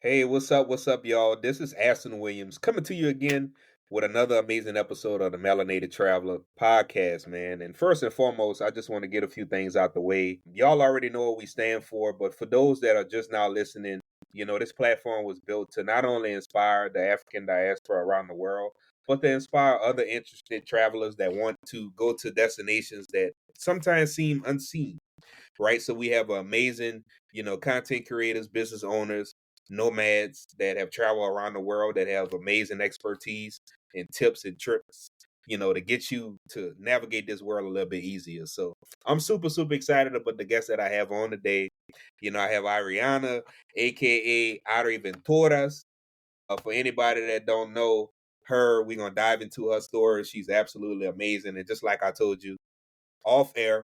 Hey, what's up, y'all? This is Aston Williams coming to you again with another amazing episode of the Melanated Traveler podcast, man. And first and foremost, I just want to get a few things out the way. Y'all already know what we stand for, but for those that are just now listening, this platform was built to not only inspire the African diaspora around the world, but to inspire other interested travelers that want to go to destinations that sometimes seem unseen, right? So we have amazing, content creators, business owners, nomads that have traveled around the world that have amazing expertise and tips and tricks, to get you to navigate this world a little bit easier. So I'm super, super excited about the guests that I have on today. I have Ariana, aka Ariventuras. For anybody that don't know her, we're gonna dive into her story. She's absolutely amazing. And just like I told you off air,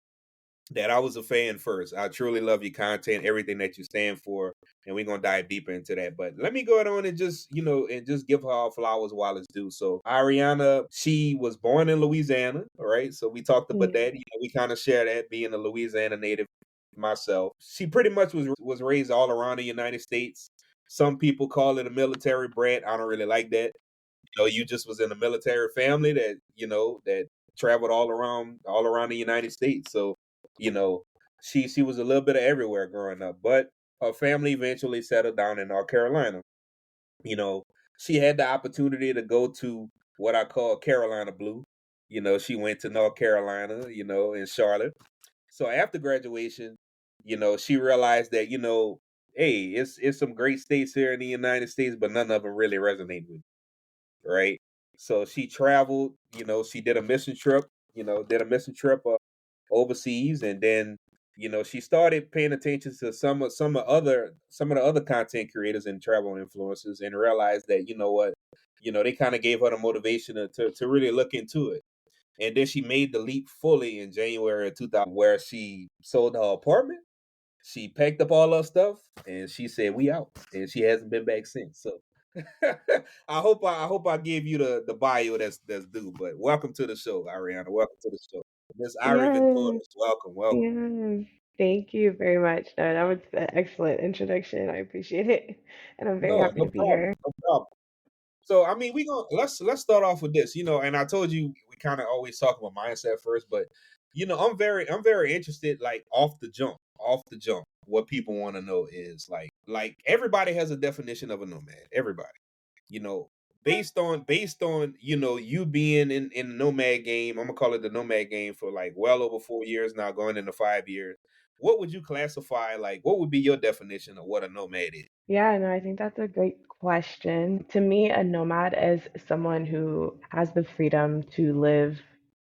that I was a fan first. I truly love your content, everything that you stand for, and we're gonna dive deeper into that. But let me go ahead on and just give her all flowers while it's due. So Ariana, she was born in Louisiana, all right. So we talked about Yeah. that. We kind of share that being a Louisiana native myself. She pretty much was raised all around the United States. Some people call it a military brat. I don't really like that. You just was in a military family that traveled all around the United States. So, you know, she was a little bit of everywhere growing up, but her family eventually settled down in North Carolina. You know, she had the opportunity to go to what I call Carolina Blue. She went to North Carolina, in Charlotte. So after graduation, she realized that, hey, it's some great states here in the United States, but none of them really resonate with me, right? So she traveled, she did a mission trip overseas, and then she started paying attention to some of the other content creators and travel influencers, and realized that what, they kind of gave her the motivation to really look into it. And then she made the leap fully in January of 2000, where she sold her apartment, she packed up all her stuff, and she said, "We out," and she hasn't been back since. So, I hope I gave you the bio that's due. But welcome to the show, Ariana. Welcome to the show, Miss Iri Ventura. Yes. Welcome, welcome. Yes. Thank you very much. No, that was an excellent introduction. I appreciate it. And I'm very No, happy no to be problem, here. no problem. So I mean, we gonna let's start off with this, and I told you we kind of always talk about mindset first, but I'm very interested, like off the jump. What people want to know is like everybody has a definition of a nomad. Everybody, you know, based on you being in the nomad game. I'm gonna call it the nomad game for like well over 4 years now, going into 5 years. What would you classify, like? What would be your definition of what a nomad is? Yeah, no, I think that's a great question. To me, a nomad is someone who has the freedom to live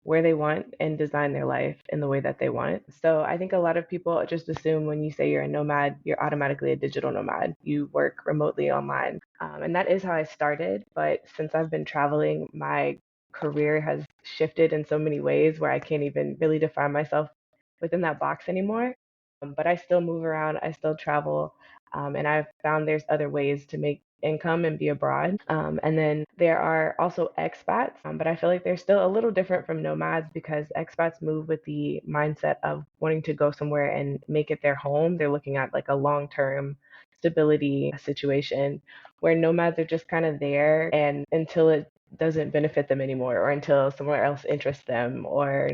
where they want and design their life in the way that they want. So I think a lot of people just assume when you say you're a nomad, you're automatically a digital nomad. You work remotely online. And that is how I started. But since I've been traveling, my career has shifted in so many ways where I can't even really define myself within that box anymore. But I still move around, I still travel, and I've found there's other ways to make income and be abroad. And then there are also expats, but I feel like they're still a little different from nomads because expats move with the mindset of wanting to go somewhere and make it their home. They're looking at like a long term stability situation where nomads are just kind of there and until it doesn't benefit them anymore or until somewhere else interests them or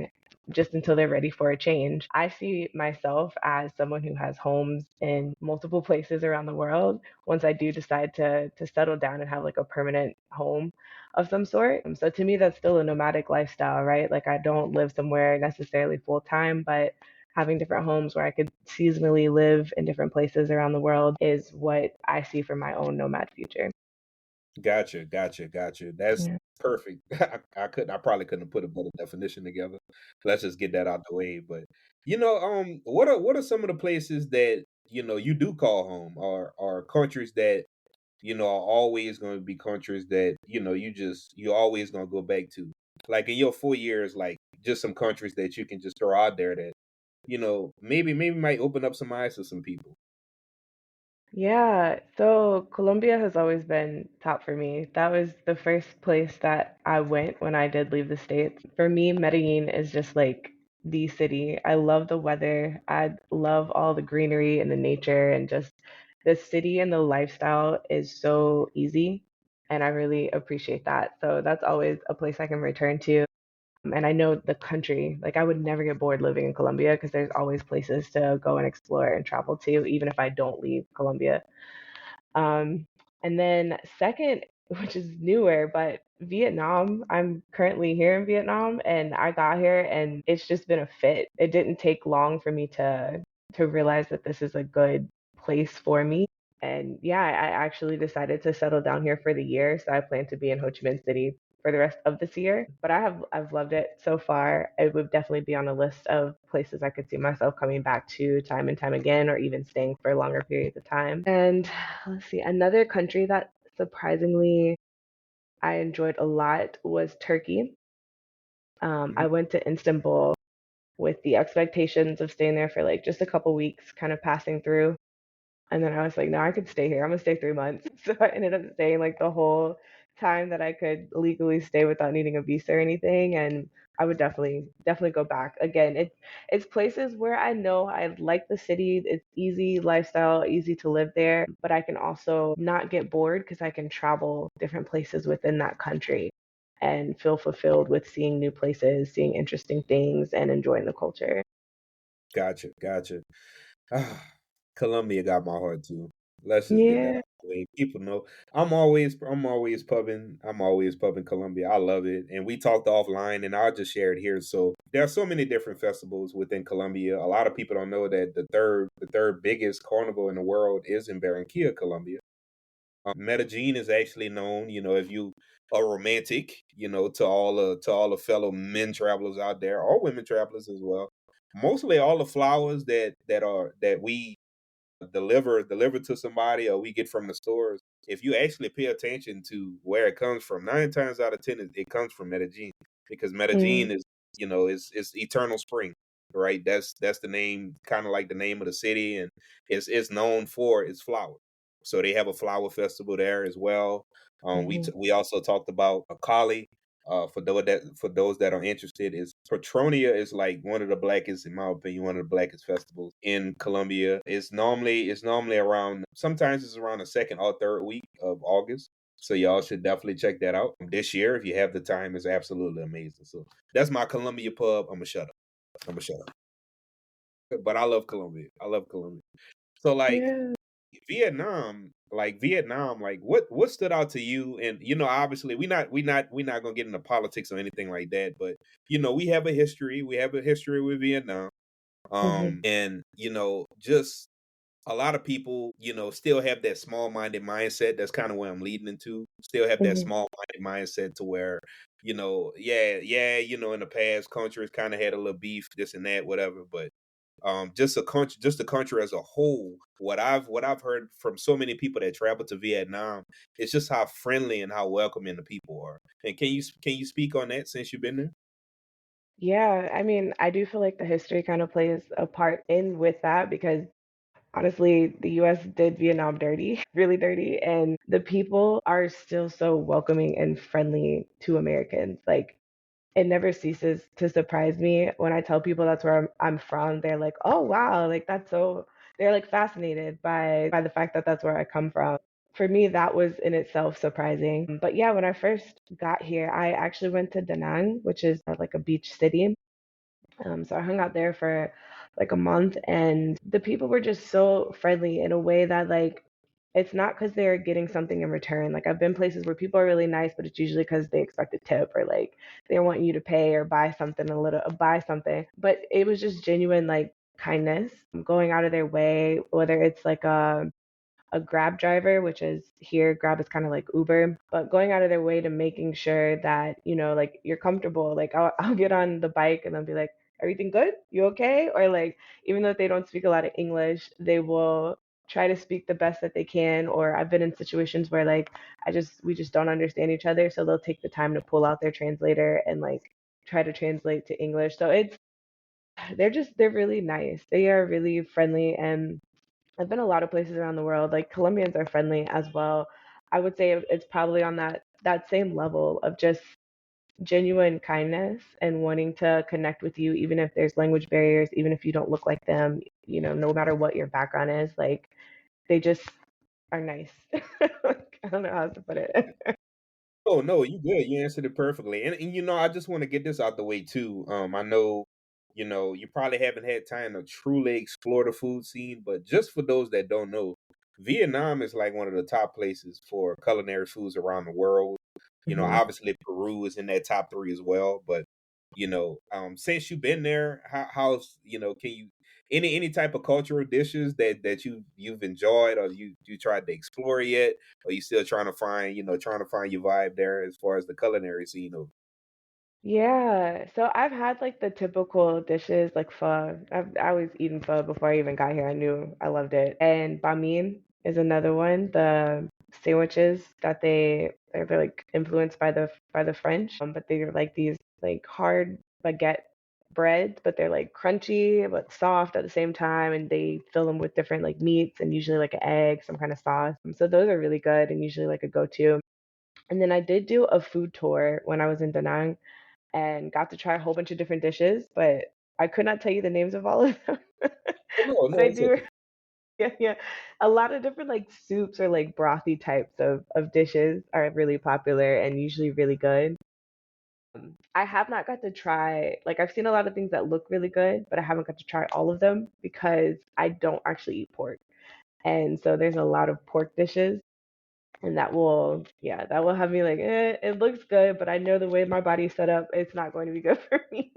just until they're ready for a change. I see myself as someone who has homes in multiple places around the world once I do decide to settle down and have like a permanent home of some sort. So to me that's still a nomadic lifestyle, right? Like I don't live somewhere necessarily full time, but having different homes where I could seasonally live in different places around the world is what I see for my own nomad future. Gotcha, gotcha, gotcha. That's Yeah. perfect. I probably couldn't have put a better definition together. Let's just get that out the way. But what are some of the places that you do call home, or countries that are always going to be countries that you always going to go back to. Like in your 4 years, like just some countries that you can just throw out there that maybe might open up some eyes to some people. Yeah, so Colombia has always been top for me. That was the first place that I went when I did leave the States. For me, Medellin is just like the city. I love the weather. I love all the greenery and the nature and just The city and the lifestyle is so easy, and I really appreciate that. So that's always a place I can return to. And I know the country, like I would never get bored living in Colombia because there's always places to go and explore and travel to, even if I don't leave Colombia. Um, and then second, which is newer, but Vietnam. I'm currently here in Vietnam and I got here and it's just been a fit. It didn't take long for me to realize that this is a good place for me. And yeah, I actually decided to settle down here for the year, so I plan to be in Ho Chi Minh City for the rest of this year. But I've loved it so far. It would definitely be on a list of places I could see myself coming back to time and time again, or even staying for longer periods of time. And let's see, another country that surprisingly I enjoyed a lot was Turkey. I Mhm. went to Istanbul with the expectations of staying there for like just a couple weeks, kind of passing through. And then I was like, no, I could stay here. I'm gonna stay 3 months. So I ended up staying like the whole time that I could legally stay without needing a visa or anything. And I would definitely go back again. It's places where I know I like the city. It's easy lifestyle, easy to live there, but I can also not get bored because I can travel different places within that country and feel fulfilled with seeing new places, seeing interesting things, and enjoying the culture. Gotcha, gotcha. Ah, Columbia got my heart too. Let's just get that Yeah. out the way. People know I'm always pubbing Columbia. I love it. And we talked offline and I'll just share it here. So there are so many different festivals within Colombia. A lot of people don't know that the third biggest carnival in the world is in Barranquilla, Colombia. Medellin is actually known, if you are romantic, to all the fellow men travelers out there, or women travelers as well. Mostly all the flowers that we deliver to somebody or we get from the stores. If you actually pay attention to where it comes from, 9 times out of 10 it comes from Medellin, because Mm-hmm. Medellin is eternal spring, right? That's the name, kind of like the name of the city, and it's known for its flowers. So they have a flower festival there as well. We also talked about Akali. For those that are interested, is Petronia is like one of the blackest, in my opinion, one of the blackest festivals in Colombia. It's normally around, sometimes it's around the second or third week of August. So y'all should definitely check that out this year if you have the time. It's absolutely amazing. So that's my Columbia pub. I'm gonna shut up. I'm gonna shut up. But I love Colombia. I love Colombia. So Yeah. Vietnam, like what stood out to you? And obviously we not gonna get into politics or anything like that, but we have a history. We have a history with Vietnam. Hmm. And just a lot of people, still have that small-minded mindset. That's kind of where I'm leading into. Still have that Hmm. small-minded mindset to where, yeah, yeah, in the past, countries kind of had a little beef, this and that, whatever. But just the country as a whole, what I've heard from so many people that travel to Vietnam, it's just how friendly and how welcoming the people are. And can you speak on that since you've been there? Yeah, I mean, I do feel like the history kind of plays a part in with that because honestly, the US did Vietnam dirty, really dirty, and the people are still so welcoming and friendly to Americans. Like, it never ceases to surprise me when I tell people that's where I'm from. They're like, "Oh wow, like that's so." They're like fascinated by the fact that that's where I come from. For me, that was in itself surprising. But yeah, when I first got here, I actually went to Da Nang, which is like a beach city. So I hung out there for like a month, and the people were just so friendly in a way that like it's not because they're getting something in return. Like I've been places where people are really nice, but it's usually because they expect a tip or like they want you to pay or buy something. But it was just genuine like kindness, going out of their way, whether it's like a Grab driver, which is here, Grab is kind of like Uber, but going out of their way to making sure that, like you're comfortable. Like I'll get on the bike and they'll be like, everything good? You okay? Or like, even though they don't speak a lot of English, they will try to speak the best that they can. Or I've been in situations where like, we just don't understand each other. So they'll take the time to pull out their translator and like try to translate to English. So they're really nice. They are really friendly, and I've been a lot of places around the world. Like Colombians are friendly as well. I would say it's probably on that same level of just genuine kindness and wanting to connect with you, even if there's language barriers, even if you don't look like them. No matter what your background is, like They just are nice. I don't know how else to put it. Oh, no, you good. You answered it perfectly. And I just want to get this out the way too. I know, you probably haven't had time to truly explore the food scene, but just for those that don't know, Vietnam is like one of the top places for culinary foods around the world. Mhm. Obviously Peru is in that top three as well. But since you've been there, how's can you any type of cultural dishes that you've enjoyed or you tried to explore yet? Or you still trying to find, trying to find your vibe there as far as the culinary scene of Yeah, so I've had like the typical dishes like pho. I was eating pho before I even got here. I knew I loved it. And banh mi is another one. The sandwiches that they're like influenced by the French, but they're like these like hard baguette breads, but they're like crunchy but soft at the same time, and they fill them with different like meats and usually like an egg, some kind of sauce. So those are really good and usually like a go-to. And then I did do a food tour when I was in Da Nang and got to try a whole bunch of different dishes, but I could not tell you the names of all of them. Oh, no, But no, I it's do, okay. yeah, yeah. A lot of different like soups or like brothy types of dishes are really popular and usually really good. I have not got to try, like, I've seen a lot of things that look really good, but I haven't got to try all of them because I don't actually eat pork. And so there's a lot of pork dishes and that will have me like, it looks good, but I know the way my body's set up, it's not going to be good for me.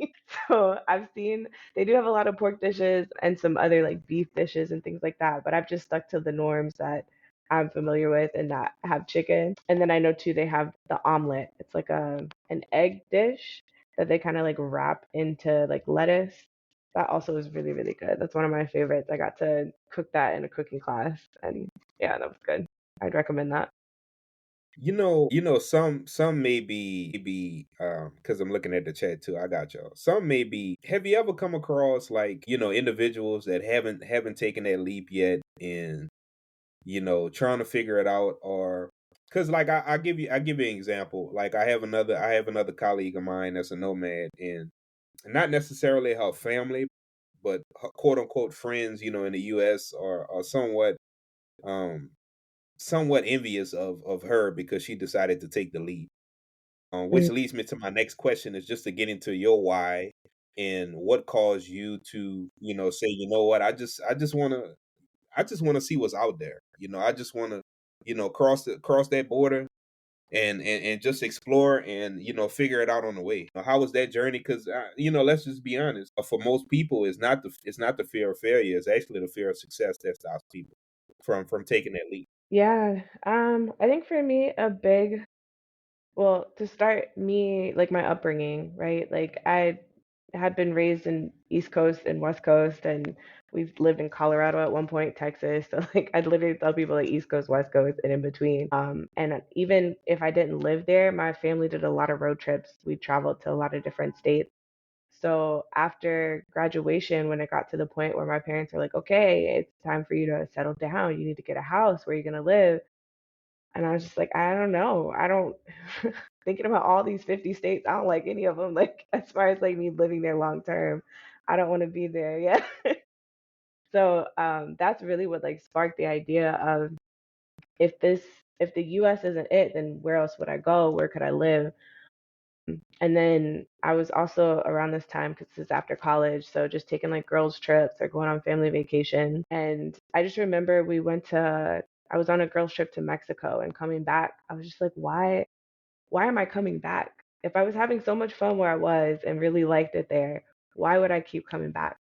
So I've seen they do have a lot of pork dishes and some other like beef dishes and things like that, but I've just stuck to the norms that I'm familiar with and that have chicken. And then I know too they have the omelet. It's like an egg dish that they kind of like wrap into like lettuce. That also is really, really good. That's one of my favorites. I got to cook that in a cooking class and yeah, that was good. I'd recommend that. Some may be because I'm looking at the chat too. I got y'all. Some may be. Have you ever come across like individuals that haven't taken that leap yet in trying to figure it out, or because like I give you an example. Like I have another colleague of mine that's a nomad, and not necessarily her family, but her quote unquote friends, in the U.S. are um somewhat envious of her because she decided to take the leap. Which Mm. leads me to my next question is just to get into your why and what caused you to, say, what, I just want to see what's out there. I just want to, cross that border and just explore and figure it out on the way. How was that journey? Because let's just be honest. For most people, it's not the fear of failure. It's actually the fear of success that stops people from taking that leap. Yeah, I think for me, well, to start me, like my upbringing, right? Like I had been raised in East Coast and West Coast, and we've lived in Colorado at one point, Texas. So like I'd literally tell people like East Coast, West Coast, and in between. And even if I didn't live there, my family did a lot of road trips. We traveled to a lot of different states. So after graduation, when it got to the point where my parents were like, okay, it's time for you to settle down, you need to get a house where you're gonna live. And I was just like, I don't know. I don't thinking about all these 50 states, I don't like any of them. Like as far as like me living there long term, I don't want to be there. Yeah. So that's really what like sparked the idea of if this if the US isn't it, then where else would I go? Where could I live? And then I was also around this time because this is after college, so just taking like girls' trips or going on family vacation. And I just remember I was on a girls' trip to Mexico and coming back, I was just like, why am I coming back? If I was having so much fun where I was and really liked it there, why would I keep coming back?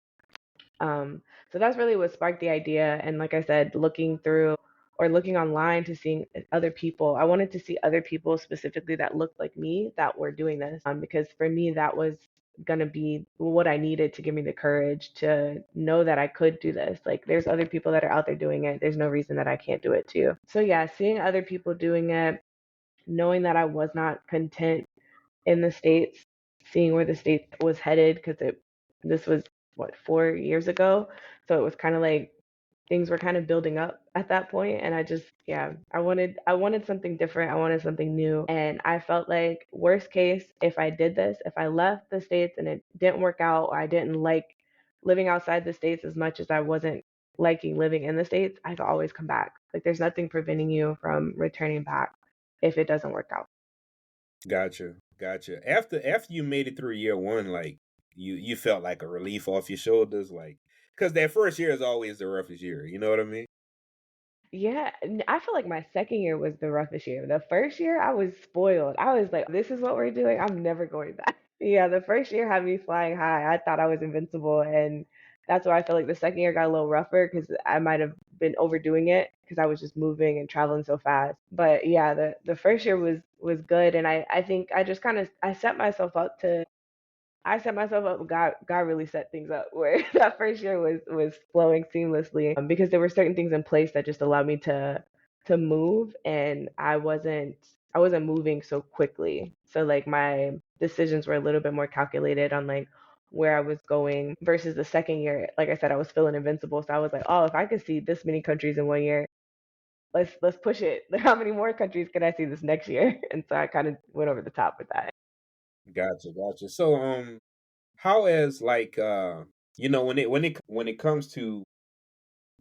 Um, so that's really what sparked the idea. And like I said, looking through or looking online to seeing other people, I wanted to see other people specifically that looked like me that were doing this. Because for me, that was going to be what I needed to give me the courage to know that I could do this. Like, there's other people that are out there doing it. There's no reason that I can't do it too. So, yeah, seeing other people doing it, knowing that I was not content in the States, seeing where the state was headed because this was what 4 years ago, so it was kind of like things were kind of building up at that point, and I just yeah I wanted something different. I wanted something new, and I felt like worst case if I did this, if I left the States and it didn't work out or I didn't like living outside the States as much as I wasn't liking living in the States, I could always come back. Like there's nothing preventing you from returning back if it doesn't work out. Gotcha, gotcha. After you made it through year one, like you felt like a relief off your shoulders, like because that first year is always the roughest year. You know what I mean? Yeah, I feel like my second year was the roughest year. The first year, I was spoiled. I was like, "This is what we're doing. I'm never going back." Yeah, the first year had me flying high. I thought I was invincible, and that's why I feel like the second year got a little rougher because I might have been overdoing it because I was just moving and traveling so fast. But yeah, the first year was good, and I think I just kind of I set myself up. God really set things up where that first year was flowing seamlessly because there were certain things in place that just allowed me to move, and I wasn't moving so quickly. So like my decisions were a little bit more calculated on like where I was going versus the second year. Like I said, I was feeling invincible, so I was like, oh, if I could see this many countries in one year, let's push it. How many more countries can I see this next year? And so I kind of went over the top with that. Gotcha, gotcha. So how as like when it comes to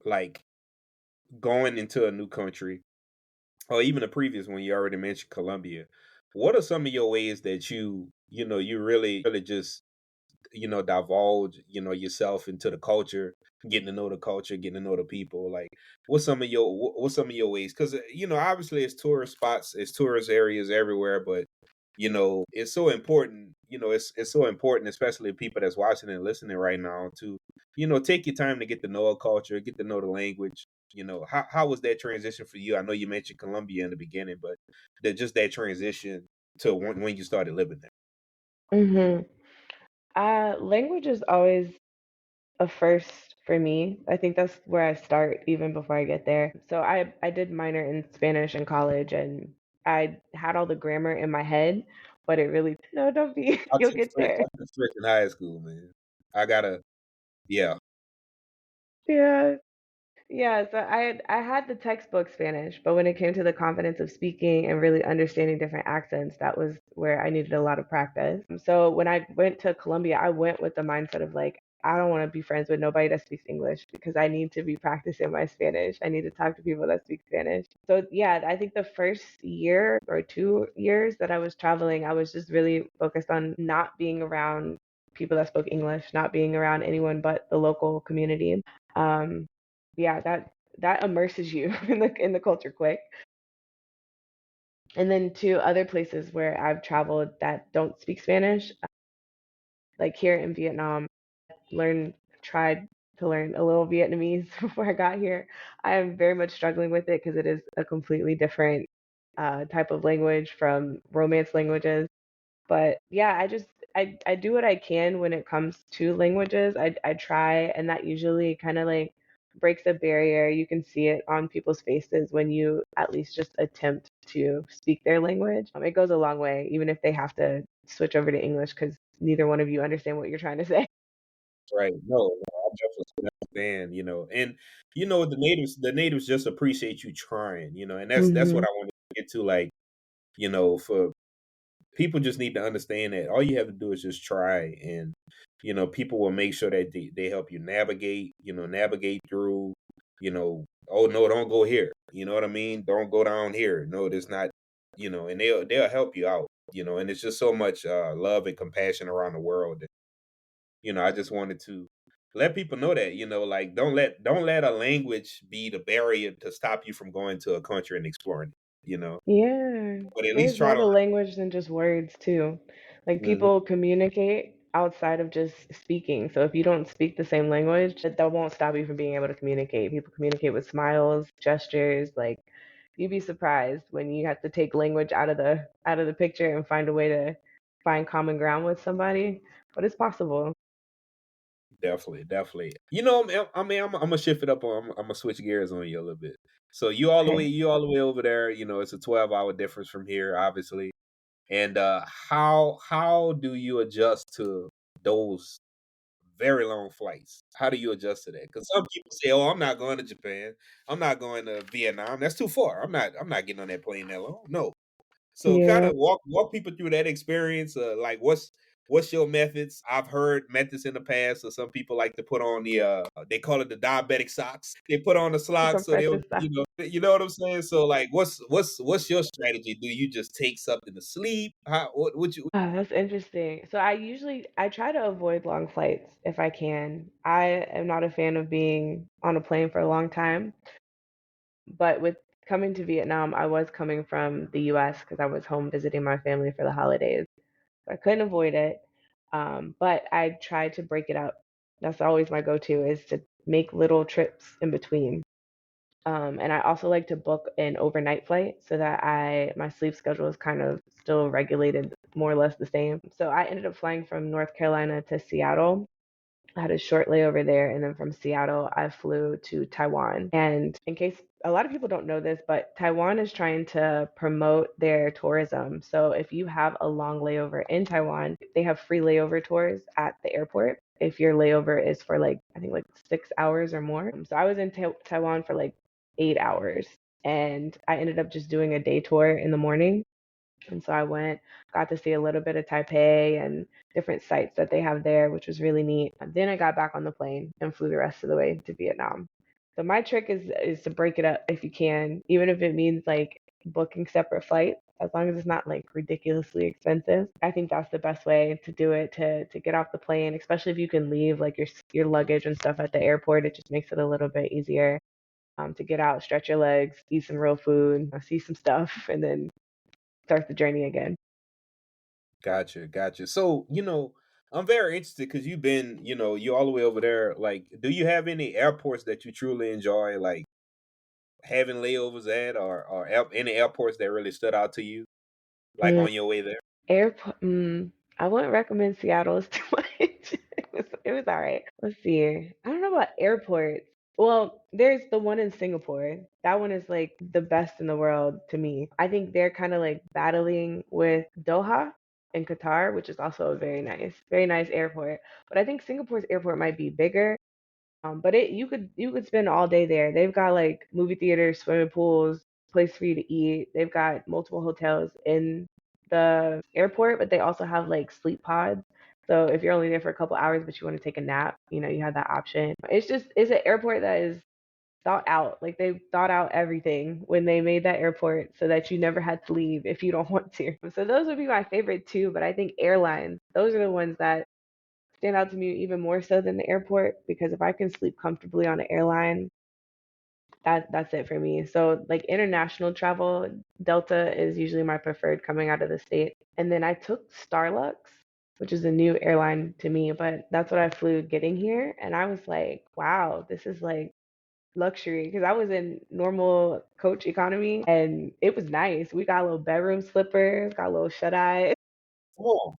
like going into a new country or even the previous one you already mentioned Colombia, what are some of your ways that you really just divulge, yourself into the culture, getting to know the culture, getting to know the people. Like, what's some of your ways? Because obviously, it's tourist spots, it's tourist areas everywhere, but it's so important. It's so important, especially people that's watching and listening right now, to take your time to get to know a culture, get to know the language. How was that transition for you? I know you mentioned Colombia in the beginning, but just that transition to when you started living there. Hmm. Language is always a first for me. I think that's where I start even before I get there. So I did minor in Spanish in college and I had all the grammar in my head, but it really no, don't be you'll get there. I took French in high school, man. I gotta yeah, Yeah. Yeah, so I had the textbook Spanish, but when it came to the confidence of speaking and really understanding different accents, that was where I needed a lot of practice. So when I went to Colombia, I went with the mindset of like, I don't want to be friends with nobody that speaks English because I need to be practicing my Spanish. I need to talk to people that speak Spanish. So yeah, I think the first year or 2 years that I was traveling, I was just really focused on not being around people that spoke English, not being around anyone but the local community. Um, yeah, that immerses you in the culture quick. And then to other places where I've traveled that don't speak Spanish, like here in Vietnam, learn tried to learn a little Vietnamese before I got here. I am very much struggling with it because it is a completely different type of language from Romance languages. But yeah, I do what I can when it comes to languages. I try, and that usually kind of like breaks a barrier. You can see it on people's faces when you at least just attempt to speak their language. It goes a long way, even if they have to switch over to English because neither one of you understand what you're trying to say. right. No, I definitely understand, and the natives just appreciate you trying, and that's what Hmm. I wanted to get to, like, for people just need to understand that all you have to do is just try, and people will make sure that they help you navigate through, oh no, don't go here. You know what I mean? Don't go down here. No, there's not, and they'll help you out, and it's just so much love and compassion around the world. I just wanted to let people know that, like don't let a language be the barrier to stop you from going to a country and exploring it, Yeah, but at least there's try more to. to language than just words too. Like Mhm, people communicate outside of just speaking. So if you don't speak the same language, that won't stop you from being able to communicate. People communicate with smiles, gestures, like you'd be surprised when you have to take language out of the picture and find a way to find common ground with somebody. But it's possible. definitely, definitely. I mean, I'm gonna shift it up. I'm gonna switch gears on you a little bit. So Okay. you all the way over there. It's a 12-hour difference from here, obviously. And how do you adjust to those very long flights? How do you adjust to that? Because some people say, "Oh, I'm not going to Japan. I'm not going to Vietnam. That's too far. I'm not getting on that plane that long." No. So kind Yeah. of walk people through that experience. Like, What's your methods? I've heard methods in the past. So some people like to put on they call it the diabetic socks. They put on the socks so they'll, Compression stuff. you know what I'm saying. So like, what's your strategy? Do you just take something to sleep? How what you? Ah, that's interesting. So I try to avoid long flights if I can. I am not a fan of being on a plane for a long time, but with coming to Vietnam, I was coming from the US because I was home visiting my family for the holidays. I couldn't avoid it. But I tried to break it up. That's always my go-to is to make little trips in between. And I also like to book an overnight flight so that my sleep schedule is kind of still regulated more or less the same. So I ended up flying from North Carolina to Seattle. I had a short layover there, and then from Seattle, I flew to Taiwan. And in case a lot of people don't know this, but Taiwan is trying to promote their tourism. So if you have a long layover in Taiwan, they have free layover tours at the airport. If your layover is for like, I think like 6 hours or more. So I was in Taiwan for like 8 hours, and I ended up just doing a day tour in the morning. And so I went, got to see a little bit of Taipei and different sites that they have there, which was really neat. And then I got back on the plane and flew the rest of the way to Vietnam. So my trick is to break it up if you can, even if it means like booking separate flights, as long as it's not like ridiculously expensive. I think that's the best way to do it to get off the plane, especially if you can leave like your luggage and stuff at the airport. It just makes it a little bit easier to get out, stretch your legs, eat some real food, see some stuff, and then start the journey again. Gotcha, gotcha. So I'm very interested because you've been, you're all the way over there. Like, do you have any airports that you truly enjoy, like having layovers at, or any airports that really stood out to you, like Mm, on your way there? airport. I wouldn't recommend Seattle. It's too much. It was all right. Let's see. I don't know about airports. Well, there's the one in Singapore. That one is like the best in the world to me. I think they're kind of like battling with Doha in Qatar, which is also a very nice airport. But I think Singapore's airport might be bigger. But you could spend all day there. They've got like movie theaters, swimming pools, place for you to eat. They've got multiple hotels in the airport, but they also have like sleep pods. So if you're only there for a couple hours but you want to take a nap, you have that option. It's an airport that is thought out. Like they thought out everything when they made that airport so that you never had to leave if you don't want to. So those would be my favorite too, but I think airlines, those are the ones that stand out to me even more so than the airport because if I can sleep comfortably on an airline, that's it for me. So like international travel, Delta is usually my preferred coming out of the state. And then I took Starlux, which is a new airline to me, but that's what I flew getting here. And I was like, wow, this is like luxury because I was in normal coach economy and it was nice. We got a little bedroom slippers, got a little shut eye. Come on.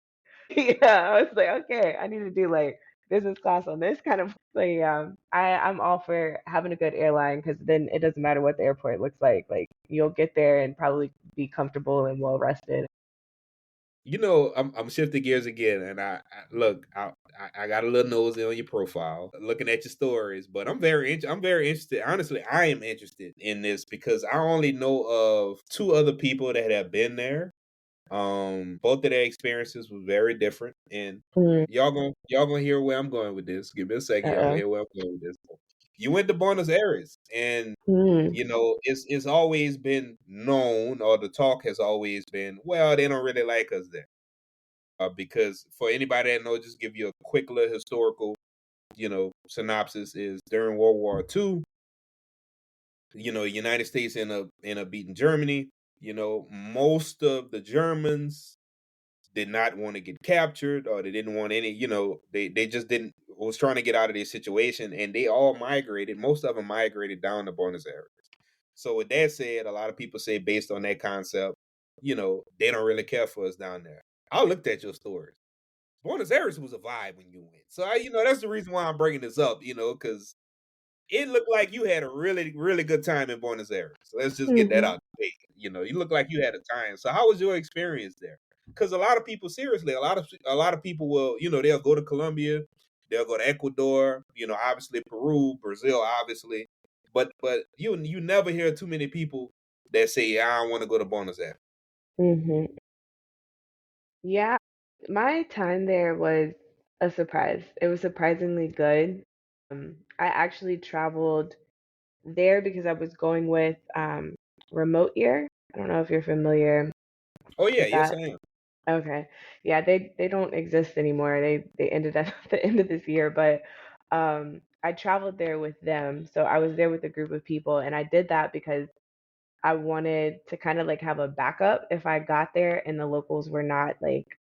Yeah, I was like, okay, I need to do like business class on this kind of. So yeah, I'm all for having a good airline because then it doesn't matter what the airport looks like. Like you'll get there and probably be comfortable and well rested. I'm shifting gears again, and I look, I got a little nosy on your profile, looking at your stories, but I'm very interested. Honestly, I am interested in this because I only know of two other people that have been there. Both of their experiences was very different, and Mm, y'all gonna hear where I'm going with this. Give me a second, y'all gonna uh-oh. hear where I'm going with this. You went to Buenos Aires, and Mm, it's always been known, or the talk has always been, well, they don't really like us there. Because for anybody that knows, just give you a quick little historical, synopsis is during World War II, United States in a beating Germany. Most of the Germans did not want to get captured, or they didn't want any, they just didn't was trying to get out of this situation, and they all migrated. Most of them migrated down to Buenos Aires. So with that said, a lot of people say based on that concept, they don't really care for us down there. I looked at your stories. Buenos Aires was a vibe when you went. So that's the reason why I'm bringing this up, because it looked like you had a really, really good time in Buenos Aires. So let's just get that hmm out the way. You look like you had a time. So how was your experience there? Because a lot of people, seriously, a lot of people will, they'll go to Colombia, they'll go to Ecuador, obviously Peru, Brazil, obviously, but you never hear too many people that say, yeah, I don't want to go to Buenos Aires. hmm Yeah. My time there was a surprise. It was surprisingly good. I actually traveled there because I was going with Remote Year. I don't know if you're familiar Oh yeah, with yes that. I am. Okay. Yeah, they don't exist anymore. They ended at the end of this year, but I traveled there with them. So I was there with a group of people and I did that because I wanted to kind of like have a backup if I got there and the locals were not like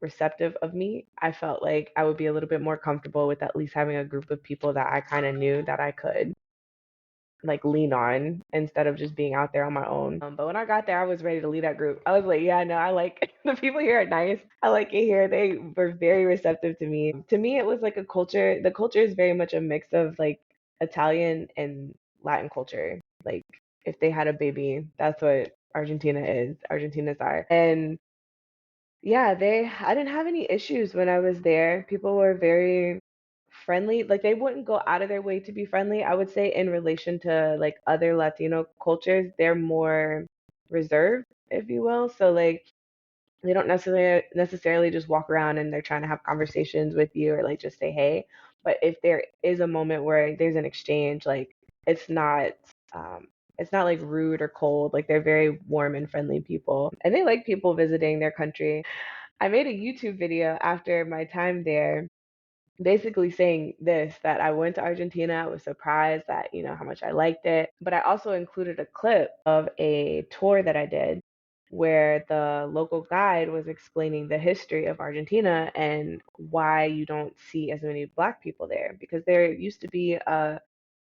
receptive of me. I felt like I would be a little bit more comfortable with at least having a group of people that I kind of knew that I could like lean on instead of just being out there on my own. But when I got there, I was ready to lead that group. I was like, yeah, no, I like the people here are nice. I like it here. They were very receptive to me. To me, it was like a culture. The culture is very much a mix of like Italian and Latin culture. Like if they had a baby, that's what Argentina is. Argentinas are. And yeah, I didn't have any issues when I was there. People were very friendly. Like they wouldn't go out of their way to be friendly. I would say in relation to like other Latino cultures, they're more reserved, if you will. So like they don't necessarily just walk around and they're trying to have conversations with you or like just say hey. But if there is a moment where there's an exchange, like it's not um it's not like rude or cold. Like they're very warm and friendly people. And they like people visiting their country. I made a YouTube video after my time there, basically saying this that I went to Argentina. I was surprised that, how much I liked it. But I also included a clip of a tour that I did where the local guide was explaining the history of Argentina and why you don't see as many black people there. Because there used to be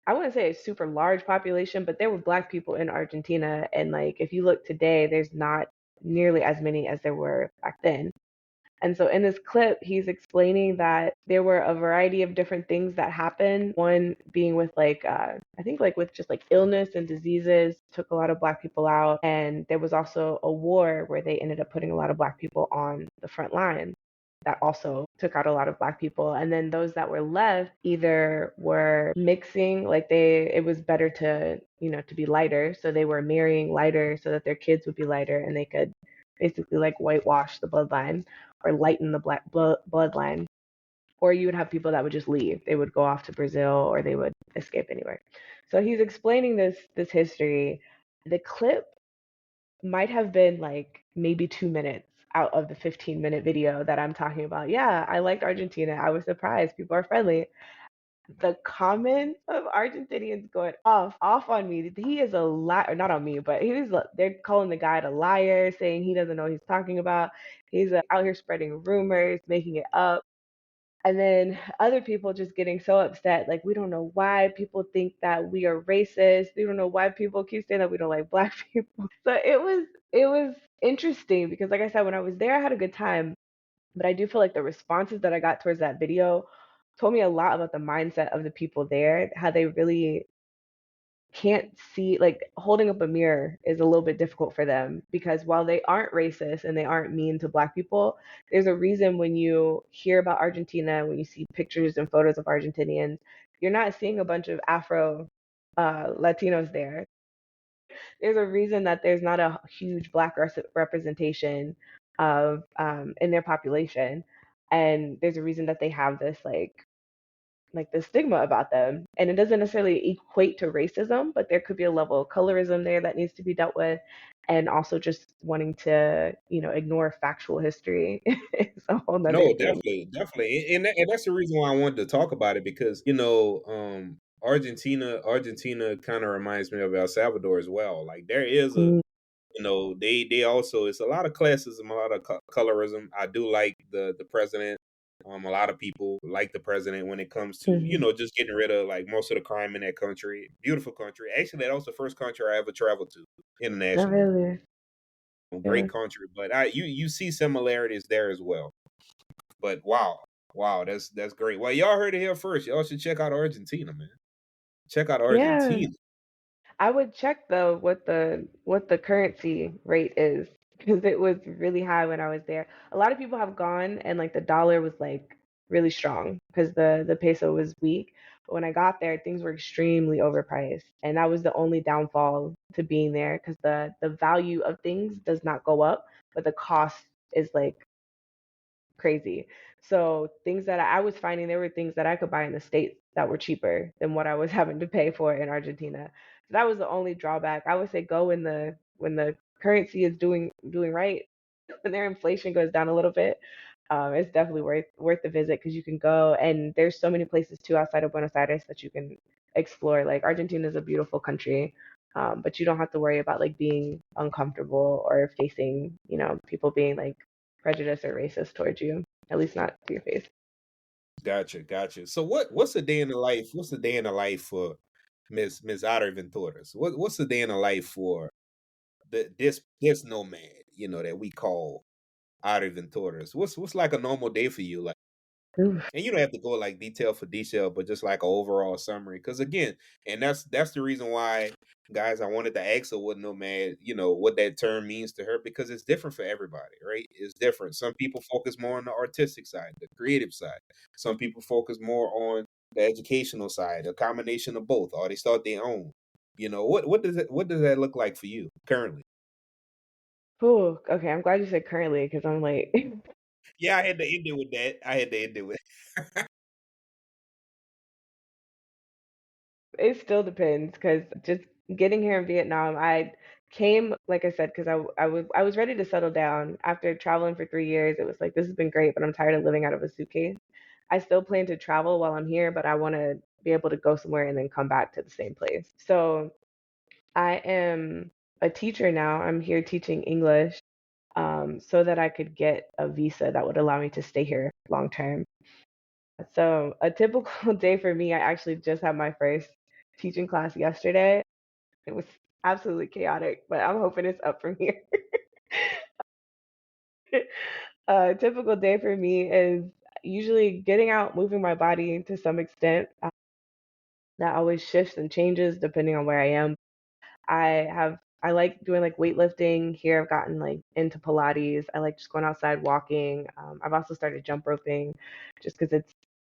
I wouldn't say a super large population, but there were black people in Argentina. And like if you look today, there's not nearly as many as there were back then. And so in this clip, he's explaining that there were a variety of different things that happened. One being with like, I think like with just like illness and diseases, took a lot of black people out. And there was also a war where they ended up putting a lot of black people on the front line. That also took out a lot of black people. And then those that were left either were mixing, like it was better to, to be lighter. So they were marrying lighter so that their kids would be lighter and they could basically like whitewash the bloodline or lighten the black bloodline. Or you would have people that would just leave. They would go off to Brazil or they would escape anywhere. So he's explaining this history. The clip might have been like maybe 2 minutes out of the 15-minute video that I'm talking about. Yeah, I liked Argentina. I was surprised. People are friendly. The comments of Argentinians going off on me. He is a liar, not on me, but they're calling the guy a liar, saying he doesn't know what he's talking about. He's out here spreading rumors, making it up. And then other people just getting so upset, like we don't know why people think that we are racist. We don't know why people keep saying that we don't like black people. So it was interesting because like I said, when I was there, I had a good time. But I do feel like the responses that I got towards that video told me a lot about the mindset of the people there, how they really can't see, like holding up a mirror is a little bit difficult for them because while they aren't racist and they aren't mean to black people, there's a reason when you hear about Argentina, when you see pictures and photos of Argentinians, you're not seeing a bunch of Afro Latinos there. There's a reason that there's not a huge black representation of in their population, and there's a reason that they have this like the stigma about them. And it doesn't necessarily equate to racism, but there could be a level of colorism there that needs to be dealt with. And also just wanting to, ignore factual history is a whole nother No, thing. definitely, definitely, and that's the reason why I wanted to talk about it because Argentina kind of reminds me of El Salvador as well. Like there is a Mm-hmm. they also it's a lot of classism, a lot of colorism. I do like the president. A lot of people like the president when it comes to just getting rid of like most of the crime in that country. Beautiful country. Actually, that was the first country I ever traveled to Not internationally. really. Yeah. Great country, but you see similarities there as well. But wow, wow, that's great. Well, y'all heard it here first. Y'all should check out Argentina, man. Check out Yeah. Argentina. I would check though what the currency rate is because it was really high when I was there. A lot of people have gone and like the dollar was like really strong because the peso was weak. But when I got there, things were extremely overpriced, and that was the only downfall to being there because the value of things does not go up, but the cost is like crazy. So things that I was finding, there were things that I could buy in the States that were cheaper than what I was having to pay for in Argentina. So that was the only drawback. I would say go when the currency is doing right, when their inflation goes down a little bit. It's definitely worth the visit because you can go and there's so many places too outside of Buenos Aires that you can explore. Like Argentina is a beautiful country, but you don't have to worry about like being uncomfortable or facing, people being like prejudiced or racist towards you. At least not to your face. Gotcha, gotcha. So what's a day in the life? What's a day in the life for Miss Ariventura? So what's a day in the life for this nomad, that we call Ariventuras? What's like a normal day for you? Like, Oof. and you don't have to go like detail for detail, but just like an overall summary. Because again, and that's the reason why, guys, I wanted to ask her what nomad, what that term means to her, because it's different for everybody, right? It's different. Some people focus more on the artistic side, the creative side. Some people focus more on the educational side, a combination of both, or they start their own. What does that look like for you currently? Ooh, okay, I'm glad you said currently because I'm like, Yeah, I had to end it with that. I had to end it with it still depends because just getting here in Vietnam, I came, like I said, because I was ready to settle down after traveling for 3 years. It was like, this has been great, but I'm tired of living out of a suitcase. I still plan to travel while I'm here, but I want to be able to go somewhere and then come back to the same place. So I am a teacher now. I'm here teaching English, so that I could get a visa that would allow me to stay here long term. So a typical day for me, I actually just had my first teaching class yesterday. It was absolutely chaotic, but I'm hoping it's up from here. A typical day for me is usually getting out, moving my body to some extent. That always shifts and changes depending on where I am. I like doing like weightlifting. Here I've gotten like into Pilates. I like just going outside walking. I've also started jump roping just because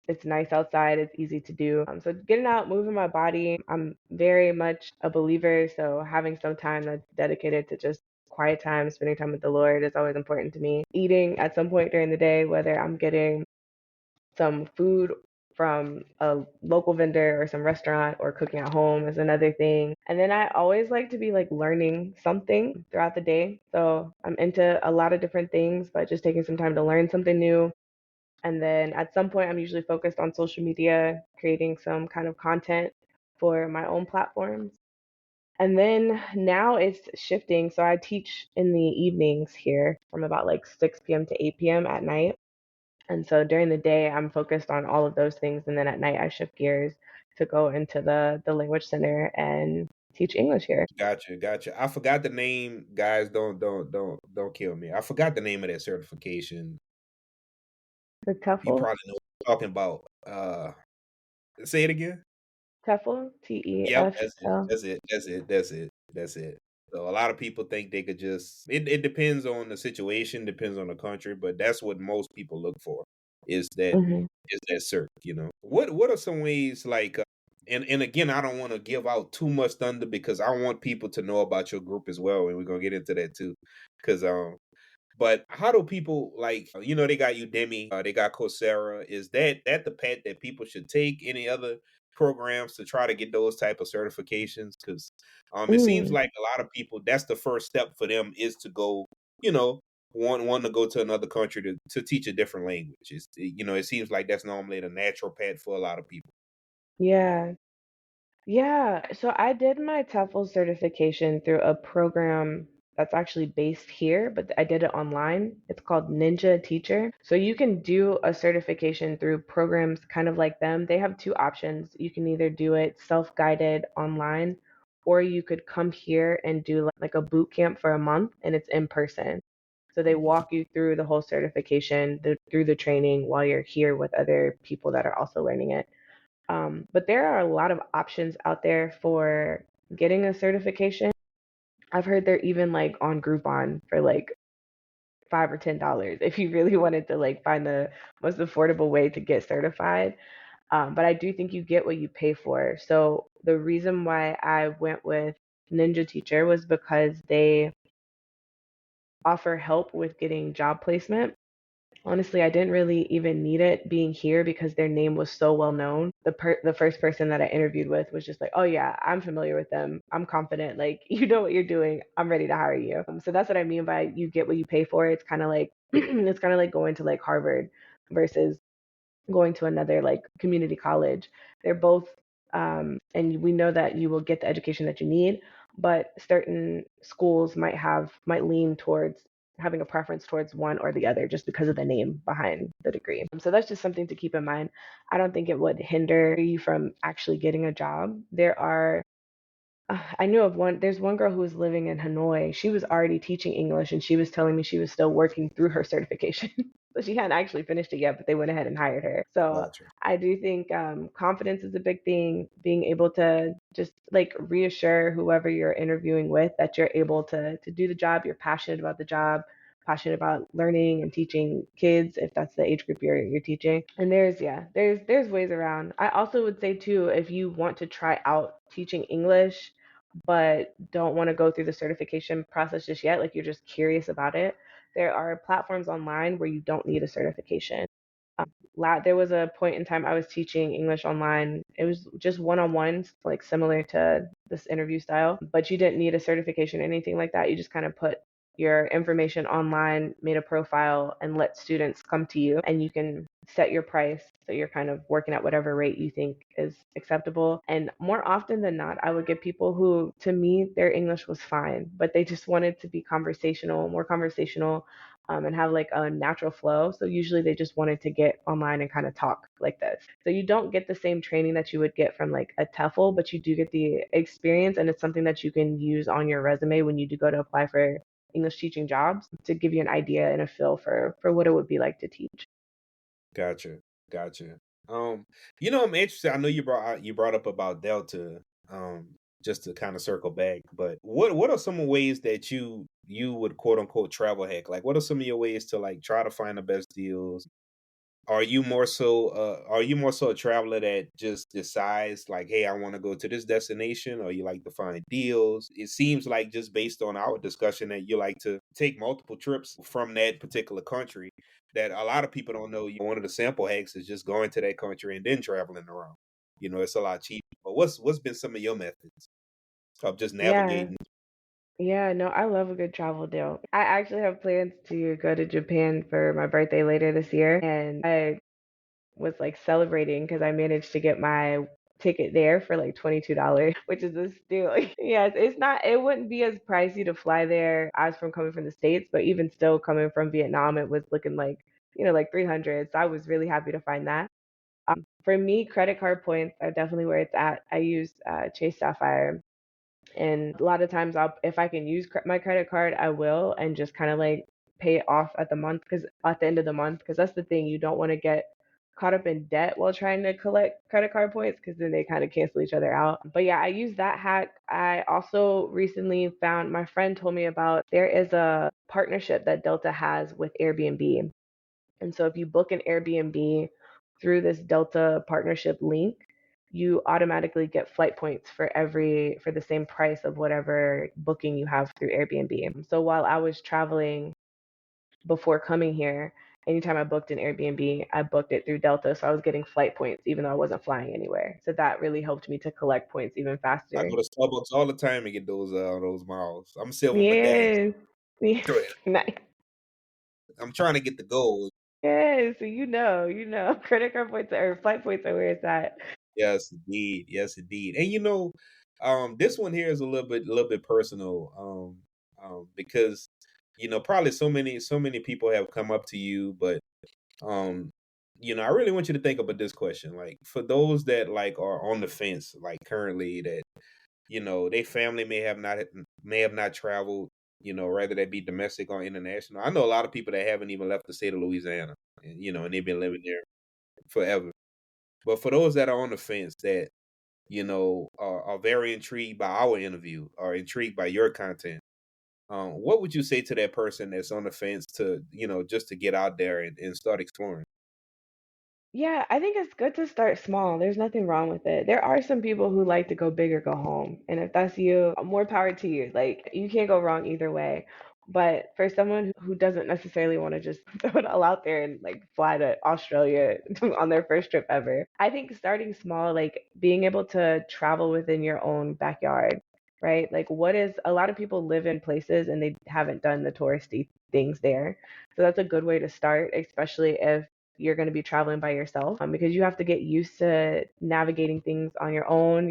it's nice outside. It's easy to do. So getting out, moving my body. I'm very much a believer. So having some time that's dedicated to just quiet time, spending time with the Lord is always important to me. Eating at some point during the day, whether I'm getting some food from a local vendor or some restaurant or cooking at home is another thing. And then I always like to be like learning something throughout the day. So I'm into a lot of different things, but just taking some time to learn something new. And then at some point, I'm usually focused on social media, creating some kind of content for my own platforms. And then now it's shifting. So I teach in the evenings here from about like 6 p.m. to 8 p.m. at night. And so during the day, I'm focused on all of those things, and then at night, I shift gears to go into the language center and teach English here. Gotcha, gotcha. I forgot the name, guys. Don't kill me. I forgot the name of that certification. The You TEFL, probably know what I'm talking about. Say it again. TEFL, T E Yep, F that's it. L. That's it. That's it. That's it. That's it. So a lot of people think they could just. It depends on the situation, depends on the country, but that's what most people look for. Is that Hmm. is that cert? What are some ways like? And again, I don't want to give out too much thunder because I want people to know about your group as well, and we're gonna get into that too. Because but how do people like they got Udemy, they got Coursera. Is that the path that people should take? Any other programs to try to get those type of certifications? Because it seems Mm, like a lot of people that's the first step for them is to go, you know, want to go to another country to teach a different language. It seems like that's normally the natural path for a lot of people. yeah. Yeah, so I did my TEFL certification through a program that's actually based here, but I did it online. It's called Ninja Teacher. So you can do a certification through programs kind of like them. They have two options. You can either do it self-guided online, or you could come here and do like a boot camp for a month and it's in person. So they Mhm. walk you through the whole certification, through the training while you're here with other people that are also learning it. But there are a lot of options out there for getting a certification. I've heard they're even like on Groupon for like $5 or $10 if you really wanted to like find the most affordable way to get certified. But I do think you get what you pay for. So the reason why I went with Ninja Teacher was because they offer help with getting job placement. Honestly, I didn't really even need it being here because their name was so well known. The first person that I interviewed with was just like, "Oh yeah, I'm familiar with them. I'm confident. Like, you know what you're doing. I'm ready to hire you." So that's what I mean by you get what you pay for. It's kind of like it's kind of like going to like Harvard versus going to another like community college. They're both, and we know that you will get the education that you need, but certain schools might lean towards having a preference towards one or the other just because of the name behind the degree. So that's just something to keep in mind. I don't think it would hinder you from actually getting a job. I knew of one. There's one girl who was living in Hanoi. She was already teaching English, and she was telling me she was still working through her certification. So she hadn't actually finished it yet, but they went ahead and hired her. So Gotcha. I do think confidence is a big thing. Being able to just like reassure whoever you're interviewing with that you're able to do the job. You're passionate about the job, passionate about learning and teaching kids if that's the age group you're teaching. And there's ways around. I also would say too, if you want to try out teaching English but don't want to go through the certification process just yet, like you're just curious about it, there are platforms online where you don't need a certification. There was a point in time I was teaching English online. It was just one-on-ones, like similar to this interview style, but you didn't need a certification or anything like that. You just kind of put your information online, made a profile, and let students come to you, and you can set your price. So you're kind of working at whatever rate you think is acceptable. And more often than not, I would get people who, to me, their English was fine, but they just wanted to be conversational, more conversational, and have like a natural flow. So usually they just wanted to get online and kind of talk like this. So you don't get the same training that you would get from like a TEFL, but you do get the experience, and it's something that you can use on your resume when you do go to apply for English teaching jobs to give you an idea and a feel for what it would be like to teach. Gotcha. Gotcha. Um, I'm interested. I know you brought up about Delta. Just to kind of circle back, but what are some ways that you would quote unquote travel hack? Like, what are some of your ways to like try to find the best deals? Are you more so a traveler that just decides like, "Hey, I wanna go to this destination," or you like to find deals? It seems like just based on our discussion that you like to take multiple trips from that particular country that a lot of people don't know. One of the sample hacks is just going to that country and then traveling around. It's a lot cheaper. But what's been some of your methods of just Yeah. navigating? Yeah, no, I love a good travel deal. I actually have plans to go to Japan for my birthday later this year, and I was like celebrating because I managed to get my ticket there for like $22, which is a steal. Yes, it wouldn't be as pricey to fly there as from coming from the States, but even still coming from Vietnam, it was looking like, like 300. So I was really happy to find that. For me, credit card points are definitely where it's at. I use Chase Sapphire, and a lot of times if I can use my credit card, I will, and just kind of like pay it off at the end of the month, because that's the thing. You don't want to get caught up in debt while trying to collect credit card points because then they kind of cancel each other out. But yeah, I use that hack. I also recently found, my friend told me about, there is a partnership that Delta has with Airbnb. And so if you book an Airbnb through this Delta partnership link, you automatically get flight points for the same price of whatever booking you have through Airbnb. So while I was traveling before coming here, anytime I booked an Airbnb, I booked it through Delta, so I was getting flight points even though I wasn't flying anywhere. So that really helped me to collect points even I faster. go to Starbucks all the time and get those miles. I'm silver medallion. Yes. Nice. I'm trying to get the gold. Yes, so credit card points or flight points are where it's at. Yes, indeed. Yes, indeed. And this one here is a little bit personal. Because probably so many people have come up to you, but um, I really want you to think about this question. Like for those that like are on the fence, like currently that their family may have not traveled. Whether that be domestic or international. I know a lot of people that haven't even left the state of Louisiana, and they've been living there forever. But for those that are on the fence that are very intrigued by our interview or intrigued by your content, what would you say to that person that's on the fence to, just to get out there and start exploring? Yeah, I think it's good to start small. There's nothing wrong with it. There are some people who like to go big or go home. And if that's you, more power to you. Like, you can't go wrong either way. But for someone who doesn't necessarily want to just throw it all out there and like fly to Australia on their first trip ever, I think starting small, like being able to travel within your own backyard, right? Like, what is a lot of people live in places and they haven't done the touristy things there. So that's a good way to start, especially if you're going to be traveling by yourself, because you have to get used to navigating things on your own,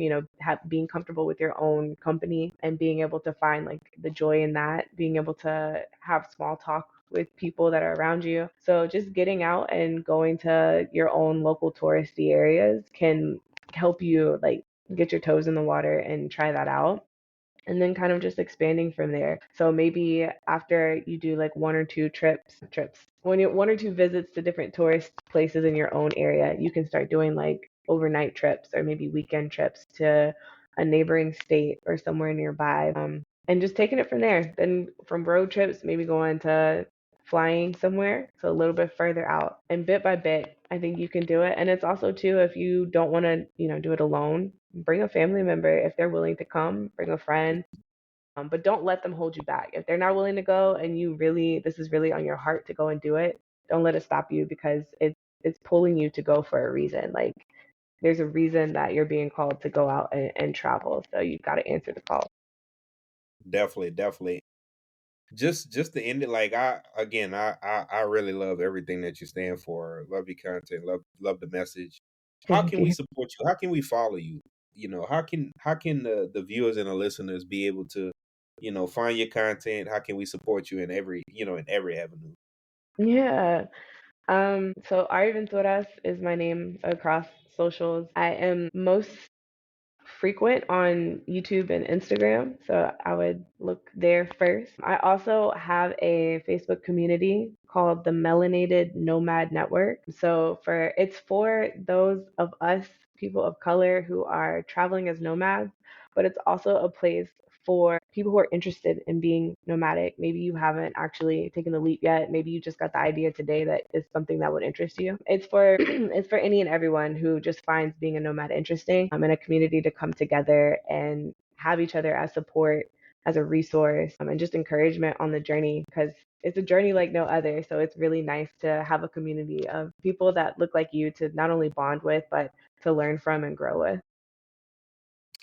being comfortable with your own company and being able to find like the joy in that, being able to have small talk with people that are around you. So just getting out and going to your own local touristy areas can help you like get your toes in the water and try that out, and then kind of just expanding from there. So maybe after you do like one or two when you one or two visits to different tourist places in your own area, you can start doing like overnight trips or maybe weekend trips to a neighboring state or somewhere nearby, and just taking it from there. Then from road trips, maybe going to flying somewhere, so a little bit further out. And bit by bit, I think you can do it. And it's also too, if you don't want to, do it alone, bring a family member if they're willing to come, bring a friend. But don't let them hold you back. If they're not willing to go and this is really on your heart to go and do it, don't let it stop you, because it's pulling you to go for a reason. Like there's a reason that you're being called to go out and travel. So you've got to answer the call. Definitely, definitely. Just to end it, like I really love everything that you stand for. Love your content. Love the message. How Thank can we you. support you? How can we follow you? How can the viewers and the listeners be able to, find your content? How can we support you in every avenue? Yeah. So Ariventuras is my name across socials. I am most frequent on YouTube and Instagram, so I would look there first. I also have a Facebook community called the Melanated Nomad Network. So it's for those of us people of color who are traveling as nomads, but it's also a place for people who are interested in being nomadic. Maybe you haven't actually taken the leap yet. Maybe you just got the idea today that is something that would interest you. It's for it's for any and everyone who just finds being a nomad interesting, and a community to come together and have each other as support, as a resource, and just encouragement on the journey, because it's a journey like no other. So it's really nice to have a community of people that look like you to not only bond with, but to learn from and grow with.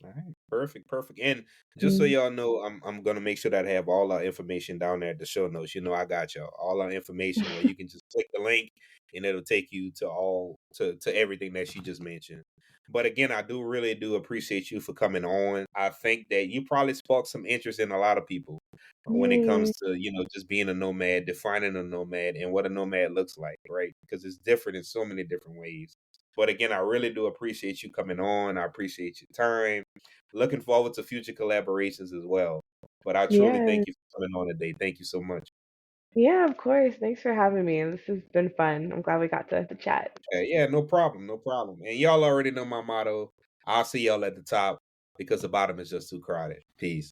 All right, perfect, perfect. And just so Mm. y'all know, I'm gonna make sure that I have all our information down there at the show notes. I got y'all all our information where you can just click the link and it'll take you to to everything that she just mentioned. But again, I do really do appreciate you for coming on. I think that you probably sparked some interest in a lot of people when it comes Yay. to just being a nomad, defining a nomad, and what a nomad looks like, right? Because it's different in so many different ways. But again, I really do appreciate you coming on. I appreciate your time. Looking forward to future collaborations as well. But I truly Yeah. thank you for coming on today. Thank you so much. Yeah, of course. Thanks for having me. This has been fun. I'm glad we got to chat. Yeah, no problem, no problem. And y'all already know my motto. I'll see y'all at the top because the bottom is just too crowded. Peace.